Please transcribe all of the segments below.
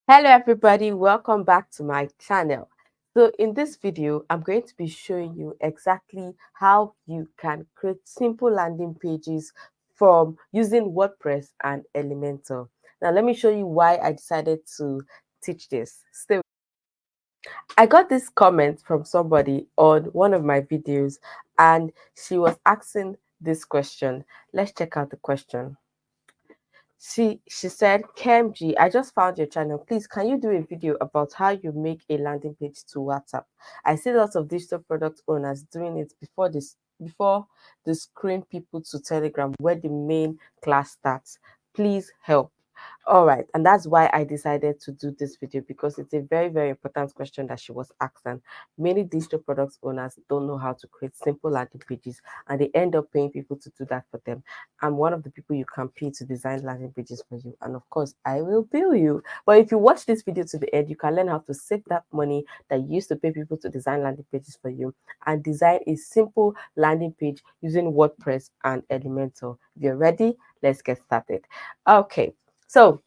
Hello everybody, welcome back to my channel. So in this video, I'm going to be showing you exactly how you can create simple landing pages from using WordPress and Elementor. Now let me show you why I decided to teach this. I got this comment from somebody on one of my videos and she was asking this question. Let's check out the question. She said, Kemjii, I just found your channel. Please, can you do a video about how you make a landing page to WhatsApp? I see lots of digital product owners doing it before the screen people to Telegram where the main class starts. Please help. All right, and that's why I decided to do this video because it's a very, very important question that she was asking. Many digital products owners don't know how to create simple landing pages and they end up paying people to do that for them. I'm one of the people you can pay to design landing pages for you, and of course, I will bill you. But if you watch this video to the end, you can learn how to save that money that you used to pay people to design landing pages for you and design a simple landing page using WordPress and Elementor. If you're ready, let's get started. Okay. So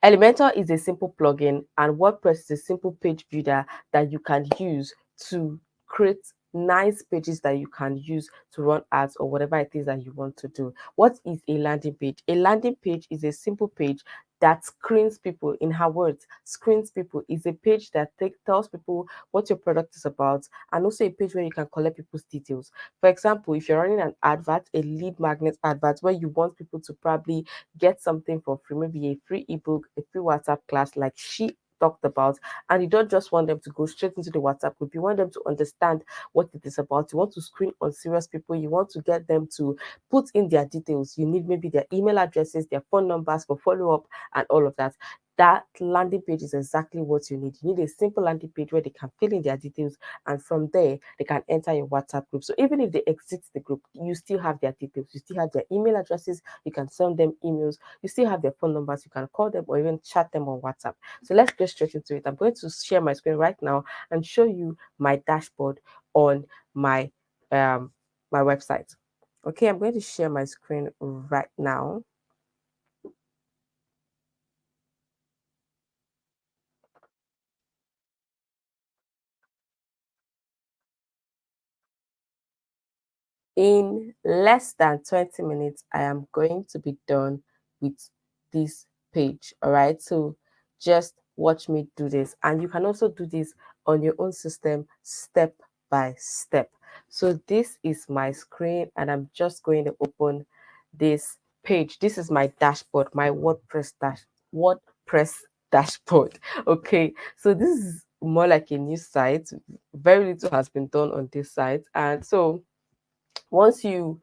Elementor is a simple plugin, and WordPress is a simple page builder that you can use to create nice pages that you can use to run ads or whatever it is that you want to do. What is a landing page? A landing page is a simple page that screens people. In her words, screens people is a page that tells people what your product is about, and also a page where you can collect people's details. For example, if you're running an advert, a lead magnet advert, where you want people to probably get something for free, maybe a free ebook, a free WhatsApp class, like she talked about, and you don't just want them to go straight into the WhatsApp group. You want them to understand what it is about. You want to screen on serious people. You want to get them to put in their details. You need maybe their email addresses, their phone numbers for follow up, and all of that. That landing page is exactly what you need. You need a simple landing page where they can fill in their details, and from there they can enter your WhatsApp group. So even if they exit the group, you still have their details, you still have their email addresses, you can send them emails, you still have their phone numbers, you can call them or even chat them on WhatsApp. So let's get straight into it. I'm going to share my screen right now and show you my dashboard on my um my website. Okay, I'm going to share my screen right now. In less than 20 minutes, I am going to be done with this page. All right, so just watch me do this, and you can also do this on your own system step by step. So this is my screen, and I'm just going to open this page. This is my dashboard, my WordPress dashboard. Okay, so this is more like a new site. Very little has been done on this site, and so once you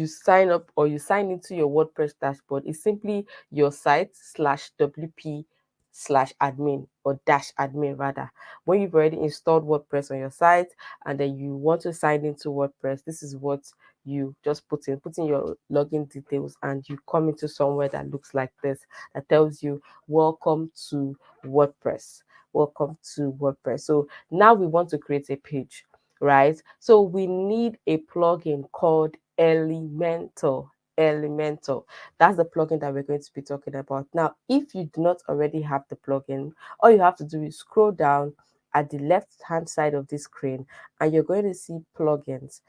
sign up or you sign into your WordPress dashboard, it's simply your site slash WP slash admin or dash admin rather. When you've already installed WordPress on your site and then you want to sign into WordPress, this is what you just put in your login details, and you come into somewhere that looks like this, that tells you welcome to WordPress. Welcome to WordPress. So now we want to create a page, right? So we need a plugin called Elementor. Elementor. That's the plugin that we're going to be talking about. Now, if you do not already have the plugin, all you have to do is scroll down at the left hand side of this screen and you're going to see plugins.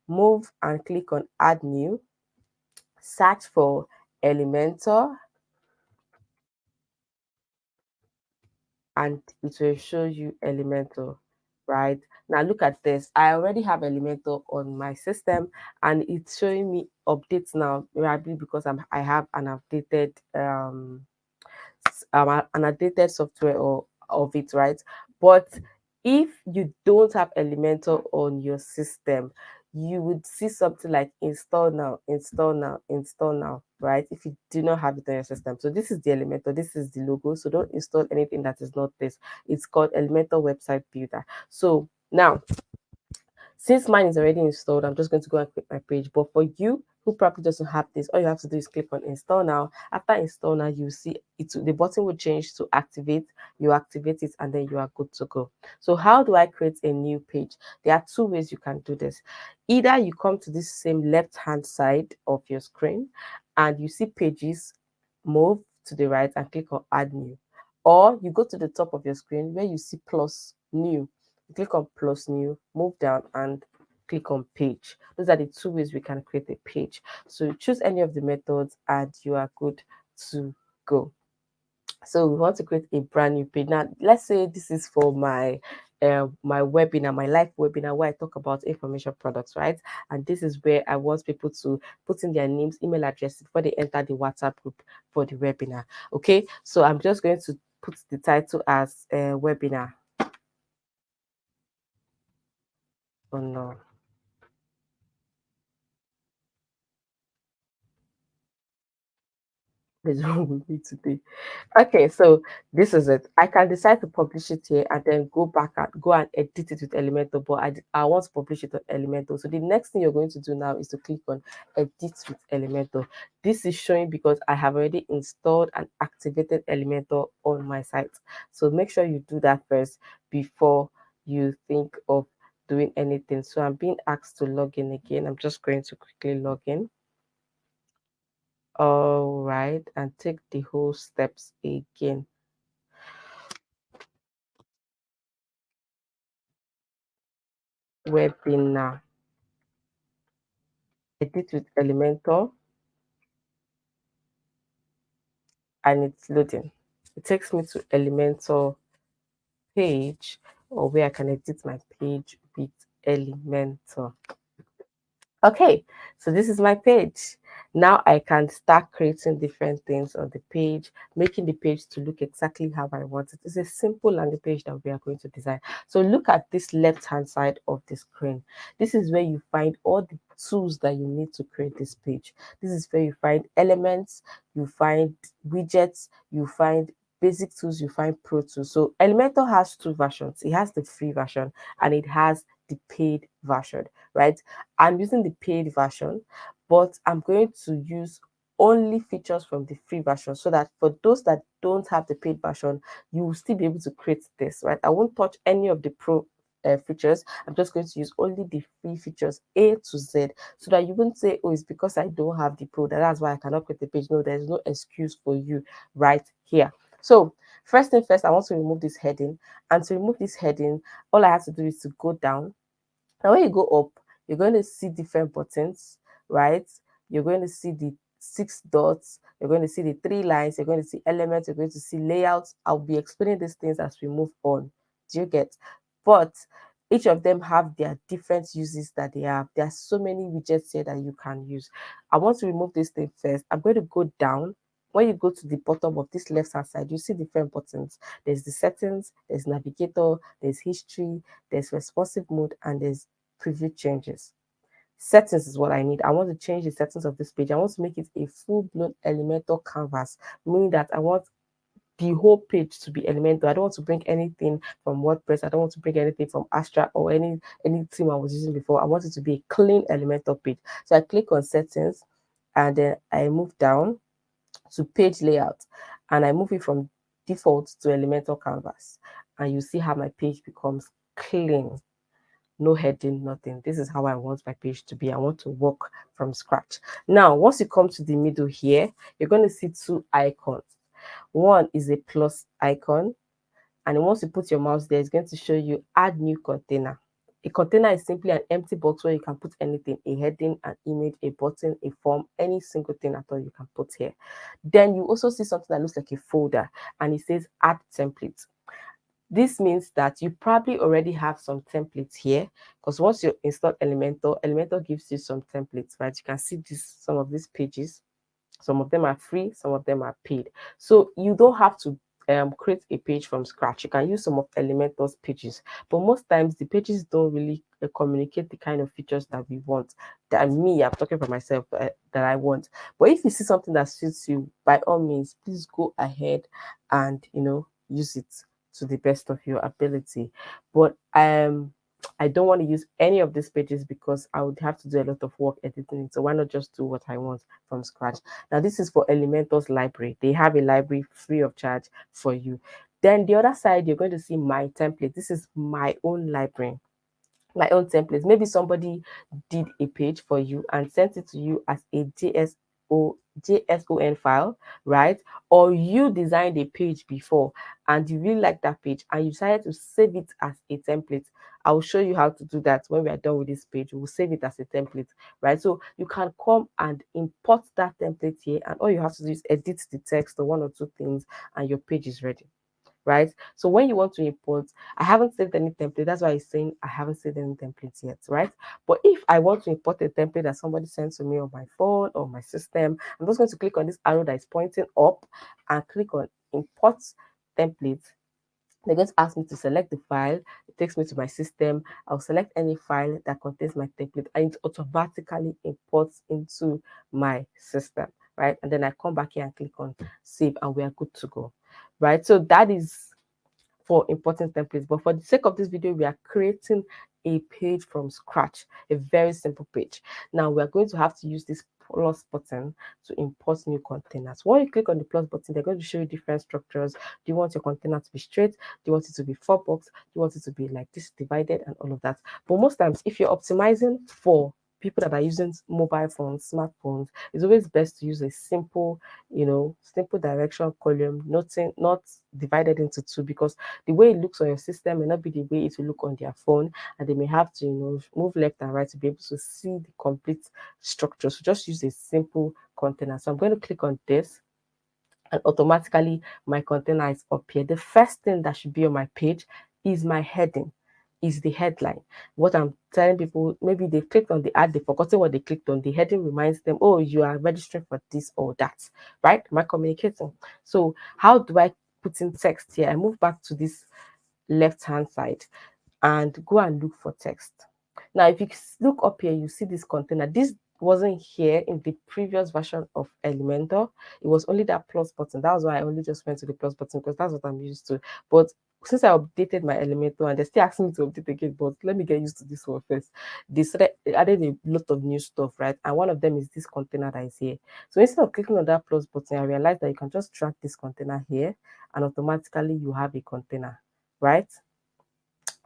Move and click on add new, search for Elementor, and it will show you Elementor, right? Now look at this. I already have Elementor on my system and it's showing me updates now, probably because I have an updated an updated software or of it, right? But if you don't have Elementor on your system, you would see something like install now, install now, install now, right? If you do not have it on your system. So this is the Elementor, this is the logo. So don't install anything that is not this. It's called Elementor Website Builder. So now, since mine is already installed, I'm just going to go and click my page. But for you who probably doesn't have this, all you have to do is click on install now. After install now, you see the button will change to activate. You activate it and then you are good to go. So how do I create a new page? There are two ways you can do this. Either you come to this same left hand side of your screen and you see pages, move to the right and click on add new, or you go to the top of your screen where you see plus new, you click on plus new, move down and click on page. Those are the two ways we can create a page. So choose any of the methods and you are good to go. So we want to create a brand new page. Now let's say this is for my webinar, my live webinar where I talk about information products, right? And this is where I want people to put in their names, email address before they enter the WhatsApp group for the webinar. Okay, so I'm just going to put the title as webinar. Oh no, there's wrong with me today. Okay, so this is it. I can decide to publish it here and then go back and go and edit it with Elementor, but I want to publish it on Elementor. So the next thing you're going to do now is to click on edit with Elementor. This is showing because I have already installed and activated Elementor on my site. So make sure you do that first before you think of doing anything. So I'm being asked to log in again. I'm just going to quickly log in. All right, and take the whole steps again. Webinar, edit with Elementor, and it's loading. It takes me to Elementor page, or where I can edit my page with Elementor. Okay, so this is my page. Now I can start creating different things on the page, making the page to look exactly how I want it. It's a simple landing page that we are going to design. So look at this left-hand side of the screen. This is where you find all the tools that you need to create this page. This is where you find elements, you find widgets, you find basic tools, you find pro tools. So Elementor has two versions. It has the free version and it has the paid version, right? I'm using the paid version, but I'm going to use only features from the free version so that for those that don't have the paid version, you will still be able to create this, right? I won't touch any of the pro features. I'm just going to use only the free features A to Z so that you won't say, oh, it's because I don't have the pro, that's why I cannot create the page. No, there's no excuse for you right here. So first thing first, I want to remove this heading. And to remove this heading, all I have to do is to go down. Now, when you go up, you're going to see different buttons, right? You're going to see the 6 dots, you're going to see the 3 lines, you're going to see elements, you're going to see layouts. I'll be explaining these things as we move on. Do you get? But each of them have their different uses that they have. There are so many widgets here that you can use. I want to remove this thing first. I'm going to go down. When you go to the bottom of this left hand side, you see different buttons. There's the settings, there's navigator, there's history, there's responsive mode, and there's preview changes. Settings is what I need. I want to change the settings of this page. I want to make it a full-blown Elementor canvas, meaning that I want the whole page to be Elementor. I don't want to bring anything from WordPress. I don't want to bring anything from Astra or any theme I was using before. I want it to be a clean Elementor page. So I click on settings and then I move down to page layout and I move it from default to Elementor canvas. And you see how my page becomes clean. No heading, nothing. This is how I want my page to be. I want to work from scratch. Now, once you come to the middle here, you're going to see two icons. One is a plus icon, and once you put your mouse there, it's going to show you add new container. A container is simply an empty box where you can put anything, a heading, an image, a button, a form, any single thing at all you can put here. Then you also see something that looks like a folder, and it says add template. This means that you probably already have some templates here because once you install Elementor, Elementor gives you some templates, right? You can see some of these pages. Some of them are free, some of them are paid. So you don't have to create a page from scratch. You can use some of Elementor's pages, but most times the pages don't really communicate the kind of features that we want. That me, I'm talking for myself, that I want. But if you see something that suits you, by all means, please go ahead and use it to the best of your ability. But I don't want to use any of these pages because I would have to do a lot of work editing it. So why not just do what I want from scratch? Now, this is for Elementor's library. They have a library free of charge for you. Then the other side, you're going to see my template. This is my own library, my own templates. Maybe somebody did a page for you and sent it to you as a JSON JSON file, right? Or you designed a page before and you really like that page and you decided to save it as a template. I'll show you how to do that when we are done with this page. We'll save it as a template, right? So you can come and import that template here, and all you have to do is edit the text or one or two things, and your page is ready, right? So when you want to import, I haven't saved any template. That's why I'm saying I haven't saved any templates yet, right? But if I want to import a template that somebody sends to me on my phone or my system, I'm just going to click on this arrow that is pointing up and click on import template. They're going to ask me to select the file. It takes me to my system. I'll select any file that contains my template and it automatically imports into my system, right? And then I come back here and click on save and we are good to go, right? So that is for importing templates. But for the sake of this video, we are creating a page from scratch, a very simple page. Now we are going to have to use this plus button to import new containers. When you click on the plus button, they're going to show you different structures. Do you want your container to be straight? Do you want it to be 4-box? Do you want it to be like this divided and all of that? But most times, if you're optimizing for people that are using mobile phones, smartphones, it's always best to use a simple, simple direction column, not divided into two, because the way it looks on your system may not be the way it will look on their phone, and they may have to move left and right to be able to see the complete structure. So just use a simple container. So I'm going to click on this and automatically my container is up here. The first thing that should be on my page is my heading, is the headline. What I'm telling people, maybe they clicked on the ad, they've forgotten what they clicked on. The heading reminds them, oh, you are registering for this or that, right? Am I communicating? So how do I put in text here? I move back to this left hand side and go and look for text. Now, if you look up here, you see this container. This wasn't here in the previous version of Elementor. It was only that plus button. That was why I only just went to the plus button, because that's what I'm used to. But since I updated my Elementor and they're still asking me to update again, but let me get used to this one first. They added a lot of new stuff, right? And one of them is this container that is here. So instead of clicking on that plus button, I realized that you can just drag this container here and automatically you have a container, right?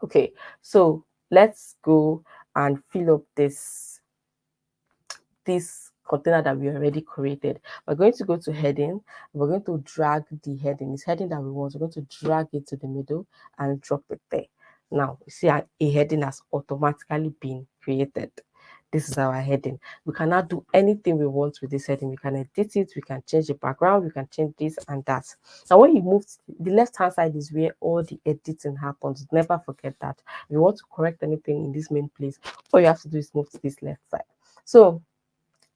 Okay, so let's go and fill up this container that we already created. We're going to go to heading. We're going to drag the heading. This heading that we want, we're going to drag it to the middle and drop it there. Now, you see a heading has automatically been created. This is our heading. We cannot do anything we want with this heading. We can edit it, we can change the background, we can change this and that. Now, when you move, the left-hand side is where all the editing happens. Never forget that. If you want to correct anything in this main place, all you have to do is move to this left side. So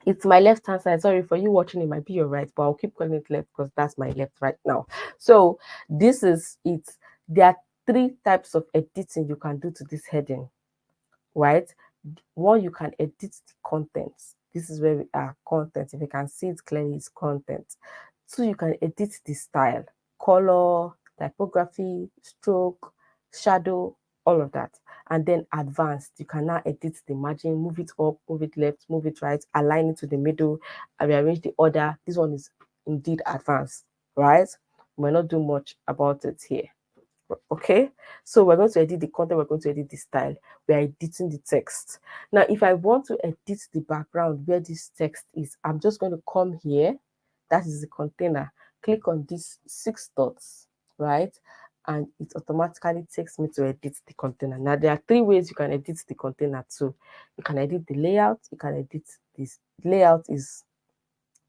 it's my left hand side. Sorry, for you watching, it might be your right, but I'll keep calling it left because that's my left right now. So this is it. There are 3 types of editing you can do to this heading, right? One, you can edit the contents. This is where we are, content. If you can see it clearly, it's content. 2, you can edit the style, color, typography, stroke, shadow, all of that. And then advanced, you can now edit the margin, move it up, move it left, move it right, align it to the middle, rearrange the order. This one is indeed advanced, right? We might not do much about it here. Okay, so we're going to edit the content, we're going to edit the style, we are editing the text. Now, if I want to edit the background where this text is, I'm just going to come here, that is the container, click on these 6 dots, right? And it automatically takes me to edit the container. Now, there are 3 ways you can edit the container too. You can edit the layout, you can edit this. Layout is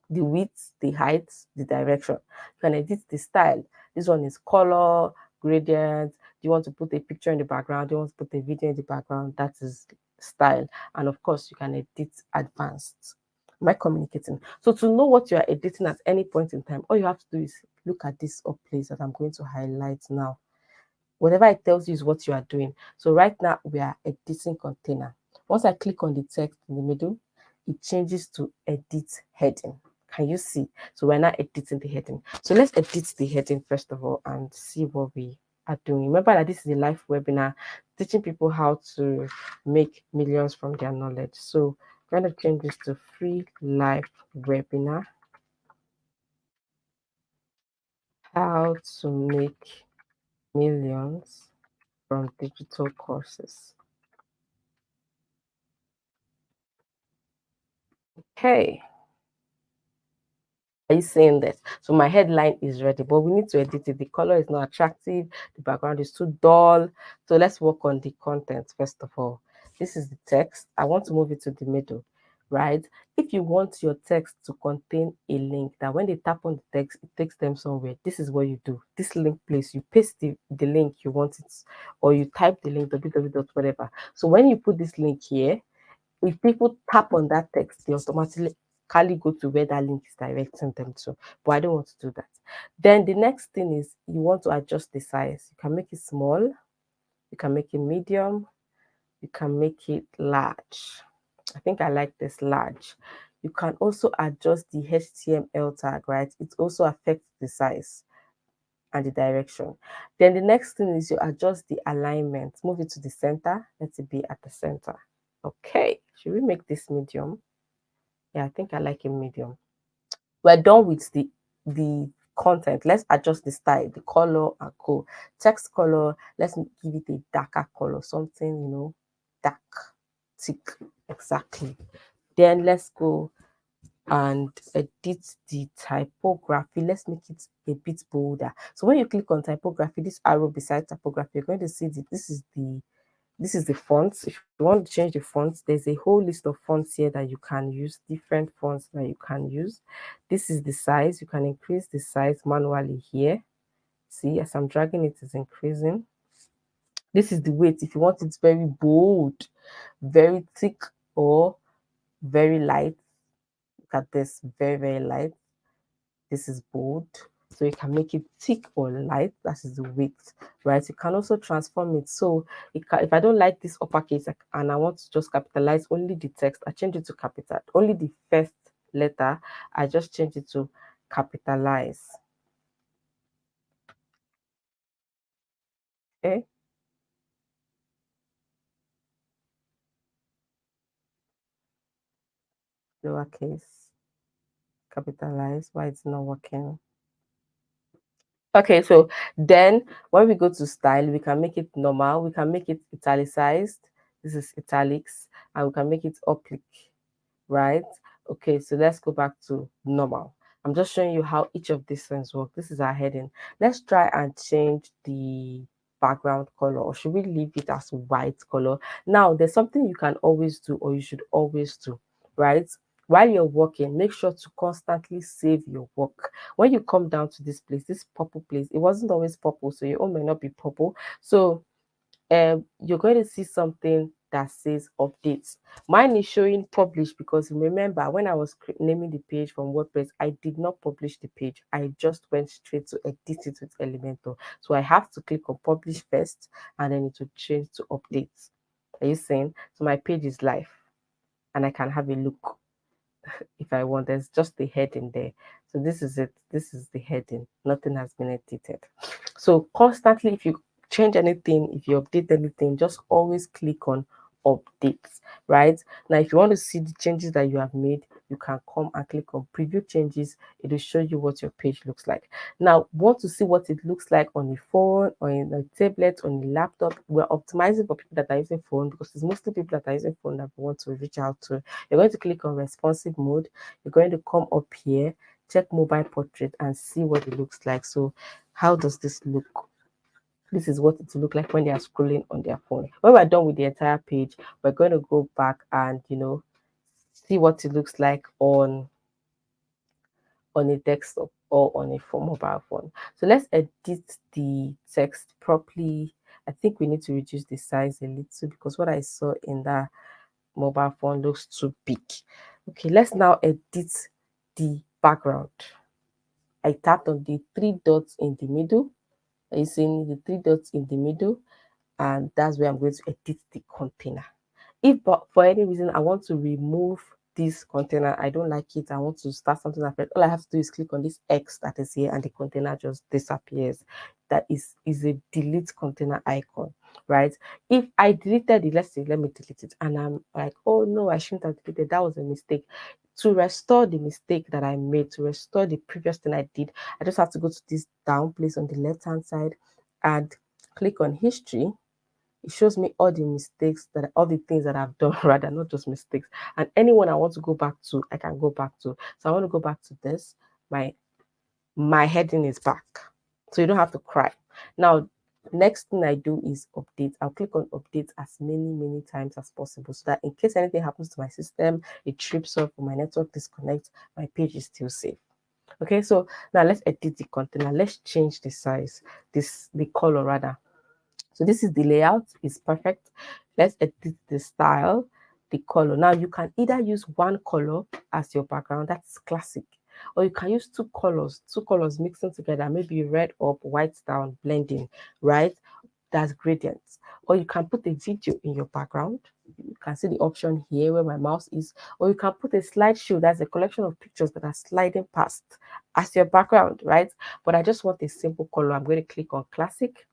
the width, the height, the direction. You can edit the style. This one is color, gradient. Do you want to put a picture in the background? Do you want to put a video in the background? That is style. And of course, you can edit advanced. Am I communicating? So to know what you are editing at any point in time, all you have to do is look at this up place that I'm going to highlight now. Whatever it tells you is what you are doing. So right now we are editing container. Once I click on the text in the middle, it changes to edit heading. Can you see? So we're now editing the heading. So let's edit the heading first of all and see what we are doing. Remember that this is a live webinar teaching people how to make millions from their knowledge. So I'm going to change this to free live webinar. How to make millions from digital courses. Okay. Are you seeing this? So my headline is ready, but we need to edit it. The color is not attractive. The background is too dull. So let's work on the content first of all. This is the text. I want to move it to the middle, right? If you want your text to contain a link that when they tap on the text, it takes them somewhere, this is what you do. This link place, you paste the link you want it, or you type the link www whatever. So when you put this link here, if people tap on that text, they automatically go to where that link is directing them to. But I don't want to do that. Then the next thing is you want to adjust the size. You can make it small, you can make it medium, you can make it large. I think I like this large. You can also adjust the HTML tag, right? It also affects the size and the direction. Then the next thing is you adjust the alignment. Move it to the center. Let it be at the center. Okay, should we make this medium? Yeah, I think I like a medium. We're done with the content. Let's adjust the style, the color and co. Text color, let's give it a darker color, something, dark, thick, exactly. Then let's go and edit the typography. Let's make it a bit bolder. So when you click on typography, this arrow beside typography, you're going to see this is the fonts. If you want to change the fonts, there's a whole list of fonts here that you can use, different fonts that you can use. This is the size. You can increase the size manually here. See, as I'm dragging it, is increasing. This is the weight. If you want it very bold, very thick, or very light, look at this, very, very light. This is bold. So you can make it thick or light. That is the width, right? You can also transform it. So if I don't like this uppercase and I want to just capitalize only the text, I change it to capital. Only the first letter, I just change it to capitalize. Okay. Lowercase, capitalize. Why it's not working? Okay, so then when we go to style, we can make it normal, we can make it italicized. This is italics, and we can make it oblique, right? Okay, so let's go back to normal. I'm just showing you how each of these things work. This is our heading. Let's try and change the background color, or should we leave it as white color? Now, there's something you can always do, or you should always do, right? While you're working, make sure to constantly save your work. When you come down to this place, this purple place, it wasn't always purple, so your own may not be purple. So you're going to see something that says updates. Mine is showing publish because remember when I was naming the page from WordPress, I did not publish the page. I just went straight to edit it with Elementor. So I have to click on publish first and then it will change to updates. Are you seeing? So my page is live and I can have a look if I want. There's just the heading there. So this is it. This is the heading. Nothing has been edited. So constantly, if you change anything, if you update anything, just always click on updates, right? Now, if you want to see the changes that you have made, you can come and click on preview changes. It will show you what your page looks like. Now, want to see what it looks like on a phone or in a tablet, on a laptop? We're optimizing for people that are using phone because it's mostly people that are using phone that we want to reach out to. You're going to click on responsive mode. You're going to come up here, check mobile portrait and see what it looks like. So how does this look? This is what it will look like when they are scrolling on their phone. When we're done with the entire page, we're going to go back and see what it looks like on a desktop or on a phone, mobile phone. So let's edit the text properly. I think we need to reduce the size a little because what I saw in that mobile phone looks too big. Okay, let's now edit the background. I tapped on the three dots in the middle. Are you seeing the three dots in the middle? And that's where I'm going to edit the container. If for any reason I want to remove this container, I don't like it, I want to start something afresh, all I have to do is click on this X that is here and the container just disappears. That is a delete container icon, right? If I deleted it, let's say, let me delete it, and I'm like, oh no, I shouldn't have deleted, that was a mistake. To restore the mistake that I made, to restore the previous thing I did, I just have to go to this down place on the left hand side and click on history. It shows me all the mistakes all the things that I've done, rather, not just mistakes. And anyone I want to go back to, I can go back to. So I want to go back to this. my heading is back. So you don't have to cry. Now, next thing I do is update. I'll click on update as many times as possible so that in case anything happens to my system, it trips off or my network disconnects, my page is still safe. Okay, so now let's edit the container. Let's change the size, the color rather. So this is the layout, it's perfect. Let's edit the style, the color. Now you can either use one color as your background, that's classic, or you can use two colors mixing together, maybe red up, white down, blending, right? That's gradients. Or you can put a video in your background. You can see the option here where my mouse is, or you can put a slideshow, that's a collection of pictures that are sliding past as your background, right? But I just want a simple color. I'm going to click on classic.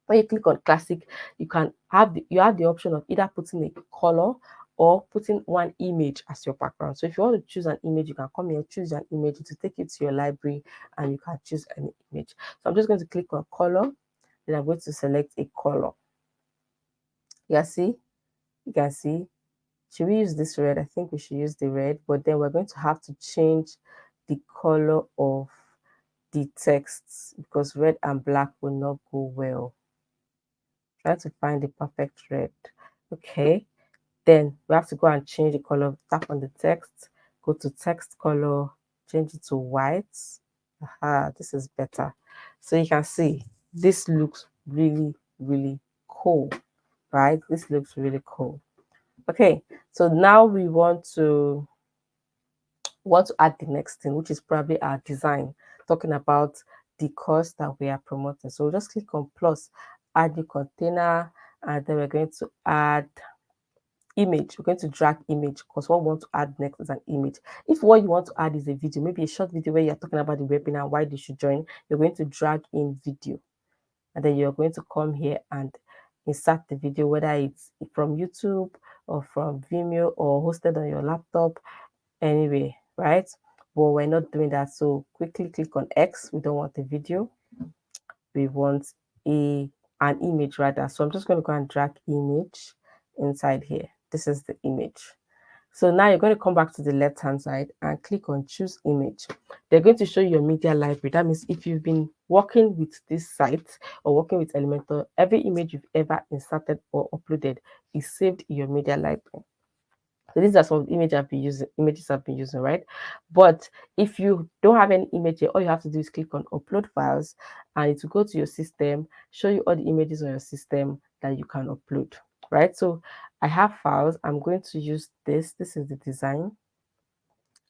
When you click on classic, you have the option of either putting a color or putting one image as your background. So if you want to choose an image, you can come here, choose an image to take it to your library, and you can choose an image. So I'm just going to click on color, then I'm going to select a color. You can see. Should we use this red? I think we should use the red, but then we're going to have to change the color of the text because red and black will not go well. Try to find the perfect red. Okay, then we have to go and change the color. Tap on the text, go to text color, change it to white. Aha, this is better. So you can see this looks really cool, right? This looks really cool. Okay, so now we want to add the next thing, which is probably our design, talking about the course that we are promoting. So we'll just click on plus, add the container, and then we're going to add image. We're going to drag image because what we want to add next is an image. If what you want to add is a video, maybe a short video where you're talking about the webinar, why they should join, you're going to drag in video. And then you're going to come here and insert the video, whether it's from YouTube or from Vimeo or hosted on your laptop, anyway, right? But we're not doing that. So quickly click on X. We don't want the video. We want an image rather. So I'm just going to go and drag image inside here. This is the image. So now you're going to come back to the left hand side and click on choose image. They're going to show you your media library. That means if you've been working with this site or working with Elementor, every image you've ever inserted or uploaded is saved in your media library. So these are some images I've been using, right? But if you don't have any image here, all you have to do is click on upload files and it will go to your system, show you all the images on your system that you can upload, right? So I have files. I'm going to use this. This is the design.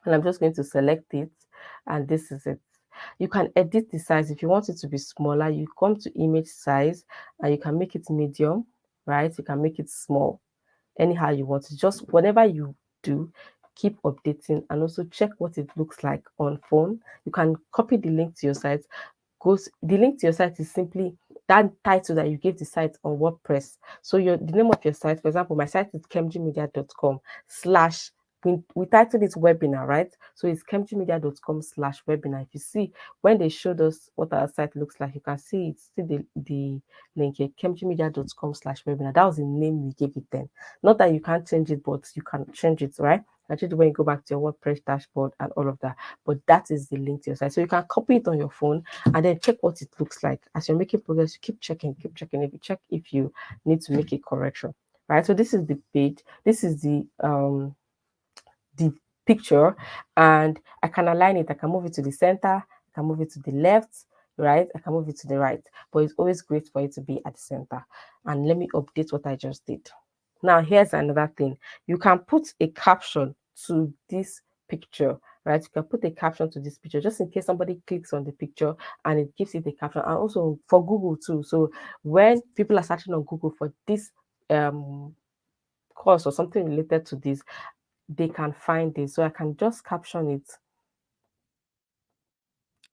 And I'm just going to select it. And this is it. You can edit the size. If you want it to be smaller, you come to image size and you can make it medium, right? You can make it small anyhow you want to. Just whatever you do, keep updating and also check what it looks like on phone. You can copy the link to your site. The link to your site is simply that title that you gave the site on WordPress. So the name of your site, for example, my site is kemjiimedia.com/ we titled it webinar, right? So it's kemjiimedia.com/webinar. If you see when they showed us what our site looks like, you can see the link here, kemjiimedia.com/webinar. That was the name we gave it then. Not that you can't change it, but you can change it, right? Actually, when you go back to your WordPress dashboard and all of that, but that is the link to your site. So you can copy it on your phone and then check what it looks like. As you're making progress, you keep checking. If you check if you need to make a correction, right? So this is the page. This is the picture, and I can align it. I can move it to the center. I can move it to the left, right? I can move it to the right. But it's always great for it to be at the center. And let me update what I just did. Now, here's another thing. You can put a caption to this picture, right? You can put a caption to this picture just in case somebody clicks on the picture and it gives it a caption. And also for Google too. So when people are searching on Google for this course or something related to this, they can find it. So I can just caption it.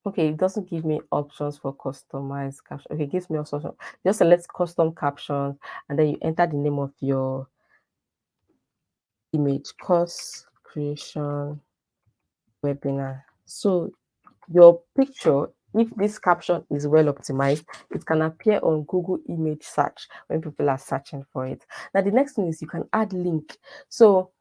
Okay, it doesn't give me options for customized caption. Okay, it gives me options. Just select custom captions and then you enter the name of your image, course creation webinar. So your picture, if this caption is well optimized, it can appear on Google image search when people are searching for it. Now the next thing is you can add link. So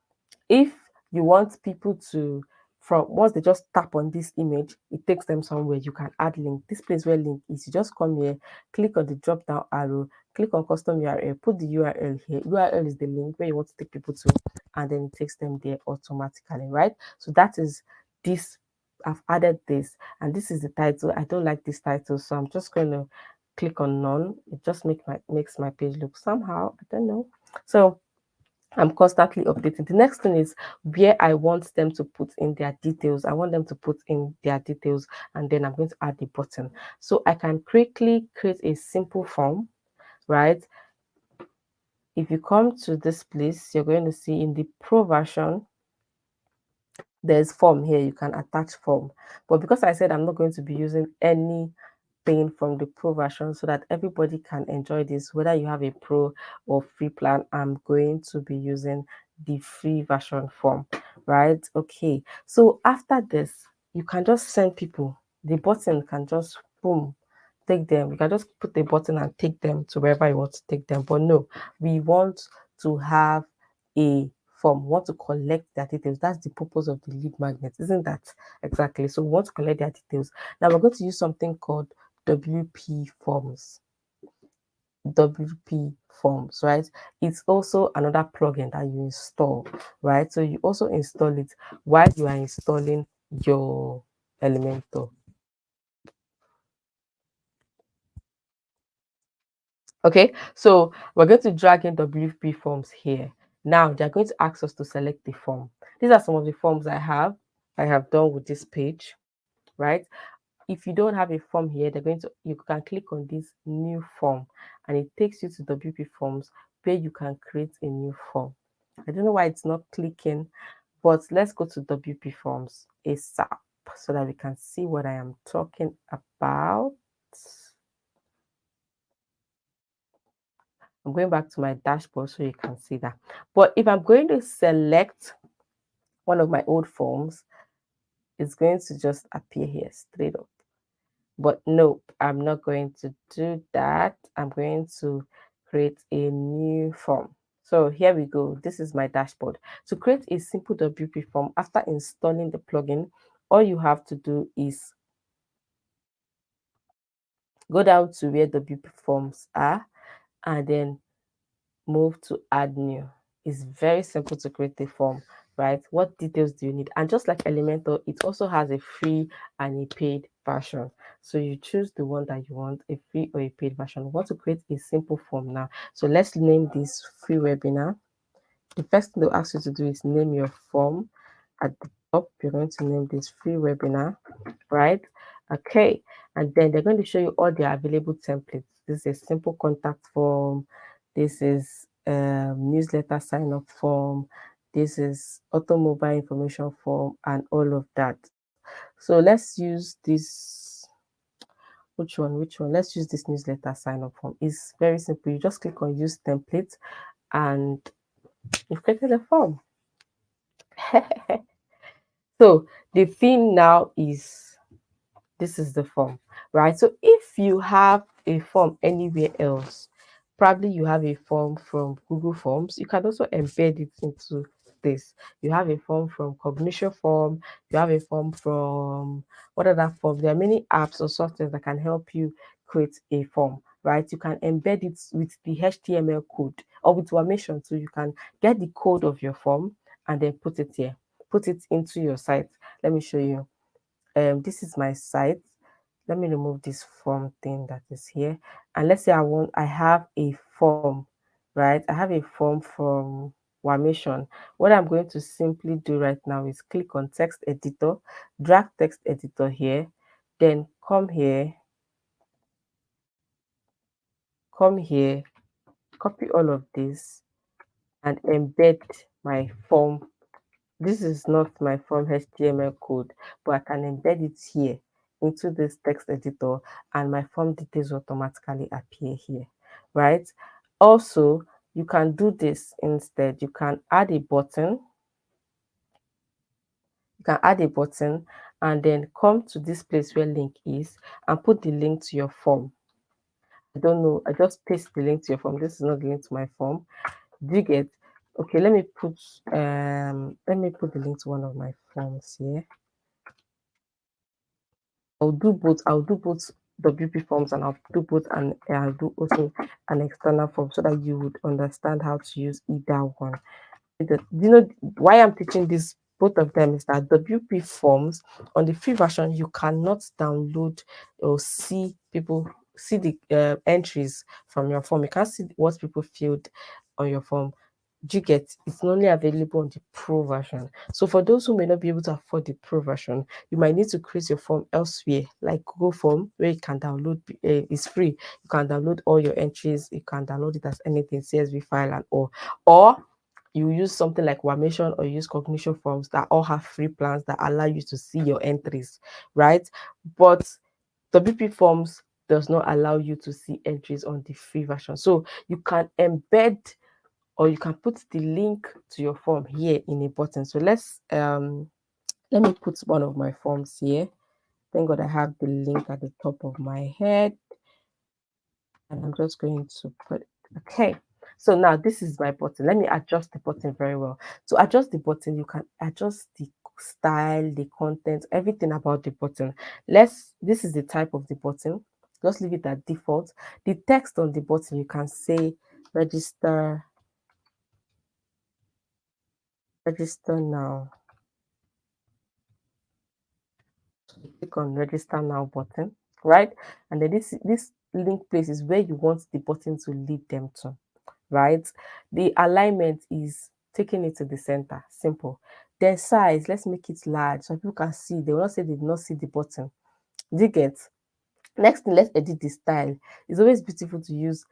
if you want people to from once they just tap on this image, it takes them somewhere. You can add link. This place where link is, you just come here, click on the drop down arrow, click on custom URL, put the URL here. URL is the link where you want to take people to, and then it takes them there automatically, right? So that is this. I've added this, and this is the title. I don't like this title, so I'm just going to click on none. It just makes my page look somehow, I don't know. So I'm constantly updating. The next thing is where I want them to put in their details. I want them to put in their details, and then I'm going to add the button. So I can quickly create a simple form, right? If you come to this place, you're going to see in the pro version, there's form here. You can attach form. But because I said I'm not going to be using any thing from the pro version so that everybody can enjoy this, whether you have a pro or free plan, I'm going to be using the free version form, right? Okay, so after this, you can just send people. The button can just boom, take them. You can just put the button and take them to wherever you want to take them. But no, we want to have a form. We want to collect their details. That's the purpose of the lead magnet, isn't that? Exactly. So we want to collect their details. Now we're going to use something called WP forms. WP forms, right? It's also another plugin that you install, right? So you also install it while you are installing your Elementor. Okay, so we're going to drag in WP forms here. Now they're going to ask us to select the form. These are some of the forms I have done with this page, right? If you don't have a form here, you can click on this new form, and it takes you to WP forms where you can create a new form. I don't know why it's not clicking, but let's go to WP forms ASAP so that we can see what I am talking about. I'm going back to my dashboard so you can see that. But if I'm going to select one of my old forms, it's going to just appear here straight up. But nope, I'm not going to do that. I'm going to create a new form. So here we go. This is my dashboard. To create a simple WP form after installing the plugin, all you have to do is go down to where WP forms are and then move to add new. It's very simple to create a form, right? What details do you need? And just like Elementor, it also has a free and a paid version. So you choose the one that you want, a free or a paid version. We want to create a simple form now. So let's name this free webinar. The first thing they'll ask you to do is name your form. At the top, you're going to name this free webinar, right? Okay, and then they're going to show you all the available templates. This is a simple contact form. This is newsletter sign up form. This is automobile information form, and all of that. So let's use this. Which one? Which one? Let's use this newsletter sign up form. It's very simple. You just click on use template, and you've created a form. So the thing now is, this is the form, right? So if you have a form anywhere else, probably you have a form from Google Forms, you can also embed it into this. You have a form from Cognition Form, you have a form from what other form? There are many apps or software that can help you create a form, right? You can embed it with the HTML code or with Wamation, so you can get the code of your form and then put it here, put it into your site. Let me show you. This is my site. Let me remove this form thing that is here, and let's say I have a form, right? I have a form from Wamation. What I'm going to simply do right now is click on text editor, drag text editor here, then come here, copy all of this and embed my form. This is not my form HTML code, but I can embed it here into this text editor, and my form details automatically appear here, right? Also, you can do this instead. You can add a button. You can add a button and then come to this place where link is and put the link to your form. I don't know. I just paste the link to your form. This is not the link to my form. Do you get? Okay, let me put the link to one of my forms here. I'll do both WP forms, and I'll do both, and I'll do also an external form so that you would understand how to use either one. You know why I'm teaching this both of them is that WP forms on the free version you cannot download or see the entries from your form. You can't see what people filled on your form. Do you get? It's only available on the pro version. So for those who may not be able to afford the pro version, you might need to create your form elsewhere, like Google Form, where you can download. It's free. You can download all your entries. You can download it as anything, CSV file and all. Or you use something like Wamation or use Cognition Forms that all have free plans that allow you to see your entries, right? But WP Forms does not allow you to see entries on the free version. So you can embed, or you can put the link to your form here in a button. So let me put one of my forms here. Thank God I have the link at the top of my head, and I'm just going to put it. Okay. So now this is my button. Let me adjust the button very well. To adjust the button, you can adjust the style, the content, everything about the button. This is the type of the button. Just leave it at default. The text on the button, you can say register now. Click on register now button, right? And then this link place is where you want the button to lead them to, right? The alignment is taking it to the center. Simple. Then size, let's make it large so people can see. They will not say they did not see the button. Do you get? Next thing, let's edit the style. It's always beautiful to use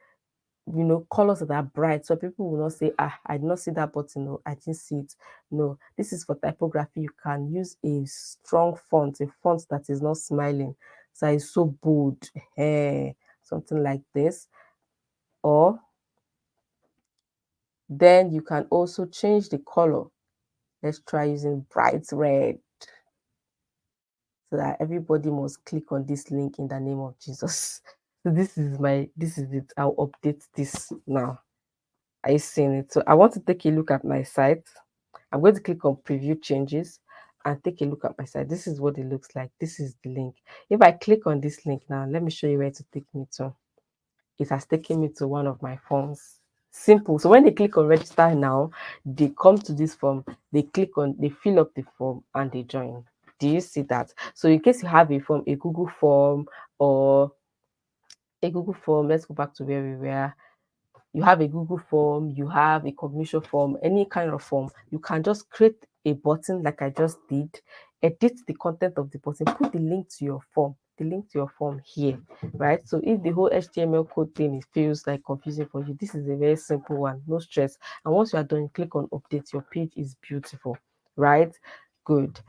colors that are bright, so people will not say, I did not see that button, no, I didn't see it. No, this is for typography. You can use a strong font, a font that is not smiling, so it's so bold, something like this. Or then you can also change the color. Let's try using bright red, so that everybody must click on this link in the name of Jesus. So this is it. I'll update this now. Are you seeing it? So I want to take a look at my site. I'm going to click on preview changes and take a look at my site. This is what it looks like. This is the link. If I click on this link now, let me show you where to take me to. It has taken me to one of my forms. Simple. So when they click on register now, they come to this form, they fill up the form and they join. Do you see that? So in case you have a form, a Google form or a Google form, let's go back to where we were. You have a Google form, you have a Cognition form, any kind of form, you can just create a button like I just did, edit the content of the button, put the link to your form, here, right? So if the whole HTML code thing feels like confusing for you, this is a very simple one, no stress. And once you are done, click on update, your page is beautiful, right? Good.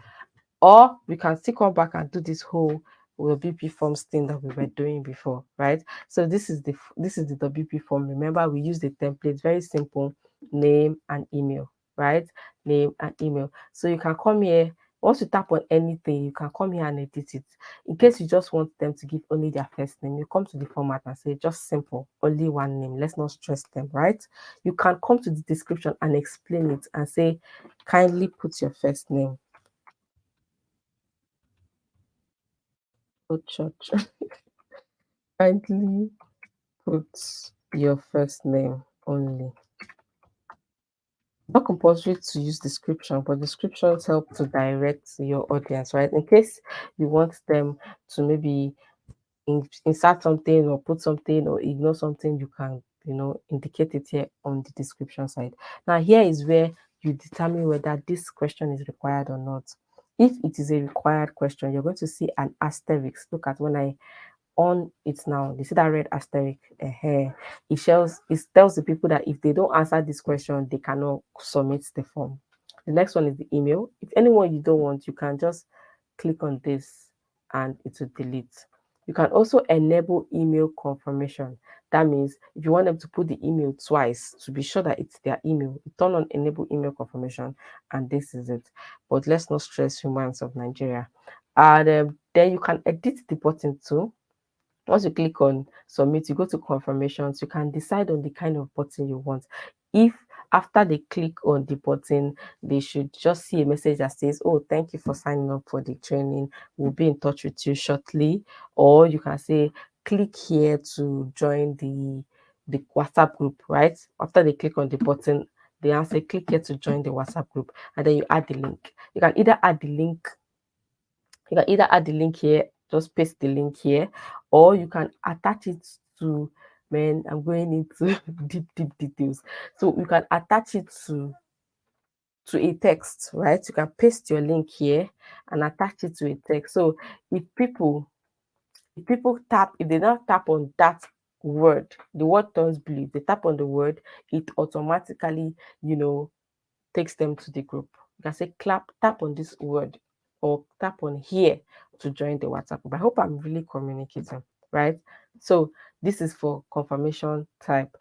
Or we can still come back and do this whole WP forms thing that we were doing before, right? So this is the WP form. Remember, we use the template, very simple, name and email, right? Name and email. So you can come here. Once you tap on anything, you can come here and edit it. In case you just want them to give only their first name, you come to the format and say just simple, only one name. Let's not stress them, right? You can come to the description and explain it and say, kindly put your first name. Church. Kindly put your first name only. Not compulsory to use description, but descriptions help to direct your audience, right? In case you want them to maybe insert something or put something or ignore something, you can, indicate it here on the description side. Now, here is where you determine whether this question is required or not. If it is a required question, you're going to see an asterisk. Look at when I on it now. You see that red asterisk? It tells the people that if they don't answer this question, they cannot submit the form. The next one is the email. If anyone you don't want, you can just click on this and it will delete. You can also enable email confirmation. That means if you want them to put the email twice to be sure that it's their email, you turn on enable email confirmation, and this is it. But let's not stress humans of Nigeria. And then you can edit the button too. Once you click on submit, you go to confirmations. You can decide on the kind of button you want. If after they click on the button, they should just see a message that says, oh, thank you for signing up for the training. We'll be in touch with you shortly. Or you can say, click here to join the WhatsApp group, right? After they click on the button, they answer, click here to join the WhatsApp group, and then you add the link. You can either add the link, here, just paste the link here, or you can attach it to, man, I'm going into deep details. So you can attach it to a text, right? You can paste your link here and attach it to a text. So if people if they now tap on that word, the word turns blue. If they tap on the word, it automatically, takes them to the group. You can say tap on this word or tap on here to join the WhatsApp group. I hope I'm really communicating, right? So this is for confirmation type.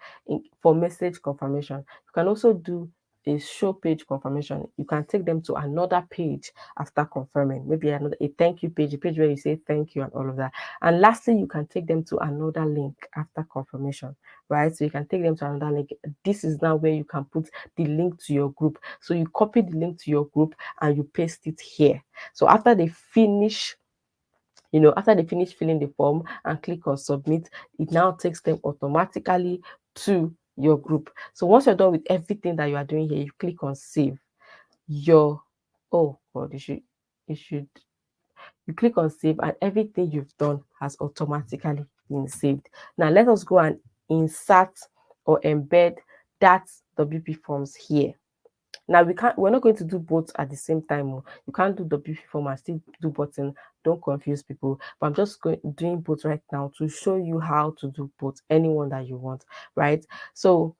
For message confirmation, you can also do a show page confirmation. You can take them to another page after confirming, maybe a thank you page, a page where you say thank you and all of that. And lastly, you can take them to another link after confirmation, right? So you can take them to another link. This is now where you can put the link to your group. So you copy the link to your group and you paste it here. So after they finish filling the form and click on submit, it now takes them automatically to your group. So once you're done with everything that you are doing here, you click on save. Oh god, you click on save and everything you've done has automatically been saved. Now let us go and insert or embed that WP forms here. Now we're not going to do both at the same time. You can't do WP form and still do button. Don't confuse people. But I'm just doing both right now to show you how to do both, anyone that you want, right? So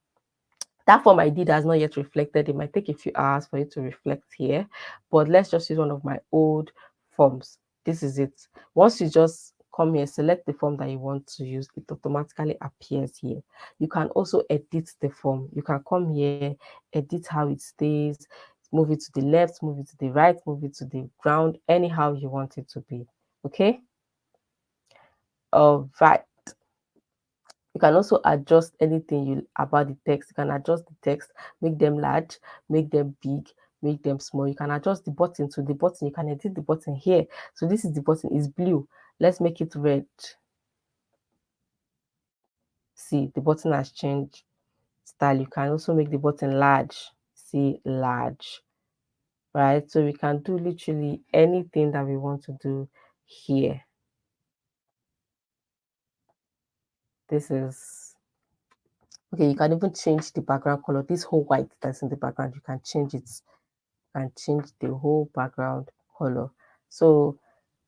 that form I did has not yet reflected. It might take a few hours for it to reflect here, but let's just use one of my old forms. This is it. Once you just come here, select the form that you want to use, it automatically appears here. You can also edit the form. You can come here, edit how it stays, move it to the left, move it to the right, move it to the ground, anyhow you want it to be. Okay? All right. You can also adjust anything about the text. You can adjust the text, make them large, make them big, make them small. You can adjust the button. To the button, you can edit the button here. So this is the button, is blue. Let's make it red. See, the button has changed style. You can also make the button large. See, large, right? So we can do literally anything that we want to do here. This is okay. You can even change the background color. This whole white that's in the background, you can change it and change the whole background color. So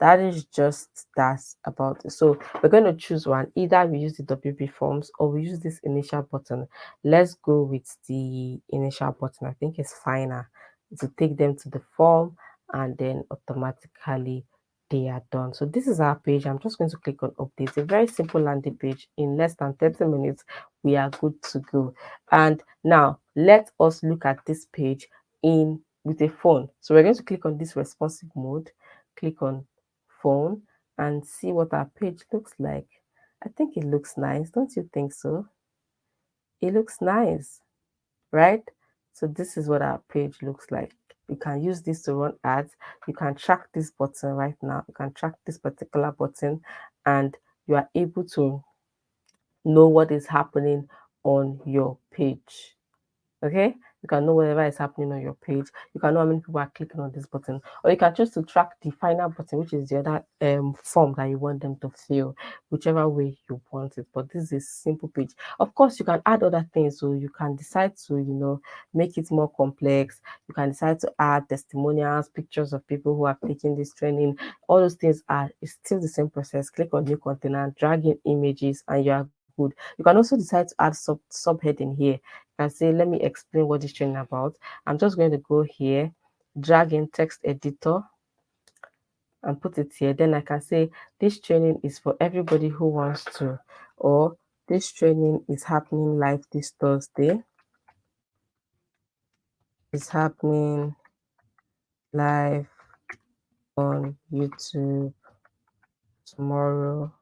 that is just that's about it. So we're going to choose one. Either we use the WP forms or we use this initial button. Let's go with the initial button. I think it's finer to take them to the form and then automatically they are done. So this is our page. I'm just going to click on update. A very simple landing page. In less than 30 minutes we are good to go. And now let us look at this page with a phone. So we're going to click on this responsive mode, click on phone and see what our page looks like. I think it looks nice. Don't you think so? It looks nice, right? So this is what our page looks like. You can use this to run ads. You can track this button right now. You can track this particular button and you are able to know what is happening on your page. Okay, you can know whatever is happening on your page. You can know how many people are clicking on this button, or you can choose to track the final button, which is the other form that you want them to fill, whichever way you want it. But this is a simple page. Of course, you can add other things, so you can decide to make it more complex. You can decide to add testimonials, pictures of people who have taken this training. All those things it's still the same process. Click on new container, drag in images, and you are good. You can also decide to add subheading here. You can say, let me explain what this training about. I'm just going to go here, drag in text editor and put it here. Then I can say this training is for everybody who wants to, or this training is happening live this Thursday. It's happening live on YouTube tomorrow.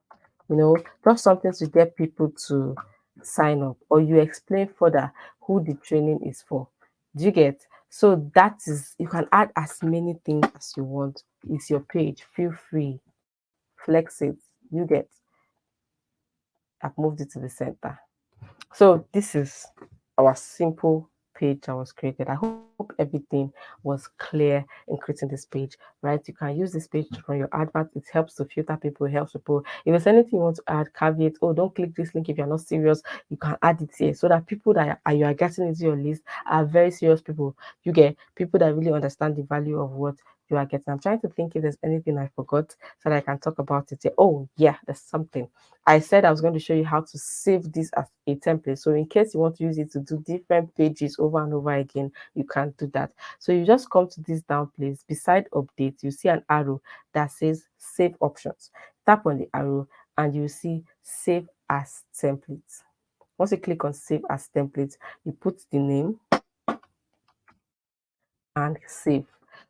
Just something to get people to sign up, or you explain further who the training is for. Do you get? So that is, you can add as many things as you want. It's your page. Feel free. Flex it. You get. I've moved it to the center. So this is our simple page that was created. I hope everything was clear in creating this page, right? You can use this page to run your advert. It helps to filter people, it helps people. If there's anything you want to add, caveat, oh, don't click this link if you're not serious, you can add it here so that people that you are getting into your list are very serious people. You get people that really understand the value of what you are getting. I'm trying to think if there's anything I forgot so that I can talk about it here. Oh, yeah, there's something. I said I was going to show you how to save this as a template. So in case you want to use it to do different pages over and over again, you can do that. So you just come to this down place. Beside update, you see an arrow that says save options. Tap on the arrow and you see save as templates. Once you click on save as templates, you put the name and save.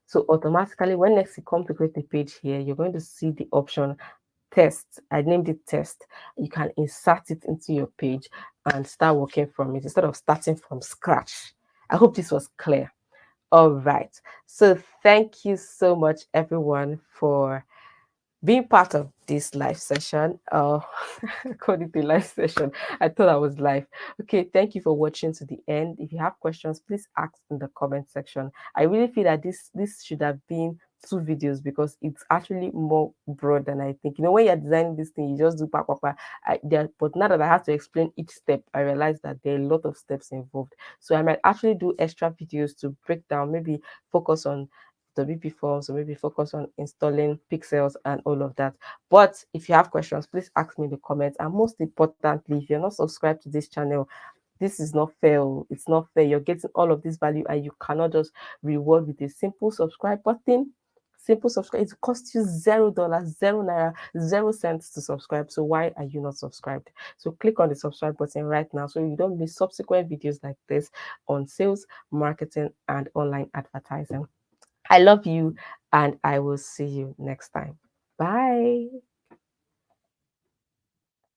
So automatically, when next you come to create a page here, you're going to see the option test. I named it test. You can insert it into your page and start working from it instead of starting from scratch. I hope this was clear. All right. So thank you so much, everyone, for being part of this live session. I called it a live session. I thought I was live. Okay, thank you for watching to the end. If you have questions, please ask in the comment section. I really feel that this should have been 2 videos because it's actually more broad than I think. You know, when you're designing this thing, you just do pa pa pa. But now that I have to explain each step, I realize that there are a lot of steps involved. So I might actually do extra videos to break down, maybe focus on WP forms, or maybe focus on installing pixels and all of that. But if you have questions, please ask me in the comments. And most importantly, if you're not subscribed to this channel, this is not fair. It's not fair. You're getting all of this value and you cannot just reward with a simple subscribe button. Simple subscribe. It costs you $0, 0 naira, 0 cents to subscribe. So why are you not subscribed? So click on the subscribe button right now so you don't miss subsequent videos like this on sales, marketing, and online advertising. I love you and I will see you next time. Bye.